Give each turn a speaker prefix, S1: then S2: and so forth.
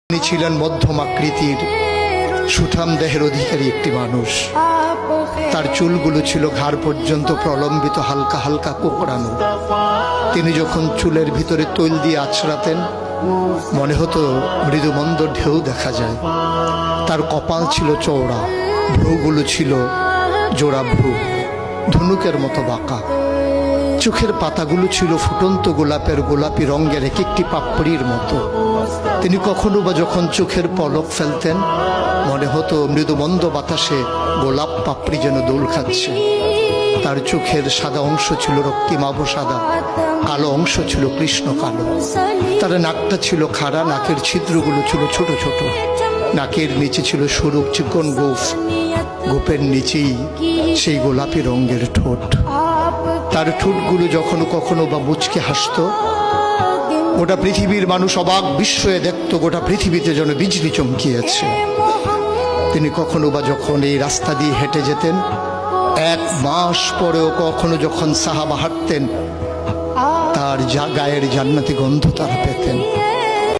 S1: তিনি ছিলেন মধ্যম আকৃতির সুঠাম দেহের অধিকারী একটি মানুষ। তার চুলগুলো ছিল ঘাড় পর্যন্ত প্রলম্বিত, হালকা হালকা কোঁকড়ানো। তিনি যখন চুলের ভিতরে তৈল দিয়ে আছড়াতেন মনে হতো মৃদুমন্দ ঢেউ দেখা যায়। তার কপাল ছিল চওড়া, ভ্রুগুলো ছিল জোড়া ভ্রু, ধনুকের মতো বাঁকা। চোখের পাতাগুলো ছিল ফুটন্ত গোলাপের গোলাপি রঙের এক একটি পাপড়ির মতো। তিনি কখনো বা যখন চোখের পলক ফেলতেন মনে হতো মৃদুমন্দ বাতাসে গোলাপ পাপড়ি যেন দোল খাচ্ছে। তার চোখের সাদা অংশ ছিল রক্তিমাভ সাদা, কালো অংশ ছিল কৃষ্ণ কালো। তার নাকটা ছিল খাড়া, নাকের ছিদ্রগুলো ছিল ছোট ছোট। নাকের নিচে ছিল সরু চিকন গোঁফ, গোঁফের নিচেই সেই গোলাপি রঙের ঠোঁট। তার ঠোঁটগুলো যখনো কখনো বা মুচকে হাসত, গোটা পৃথিবীর মানুষ অবাক বিস্ময়ে দেখত গোটা পৃথিবীতে যেন বিজলি চমকিয়েছে। তিনি কখনো বা যখন এই রাস্তা দিয়ে হেঁটে যেতেন, 1 মাস পরেও কখনো যখন সাহাবা হাঁটতেন, তার গায়ের জান্নাতি গন্ধ তারা পেতেন।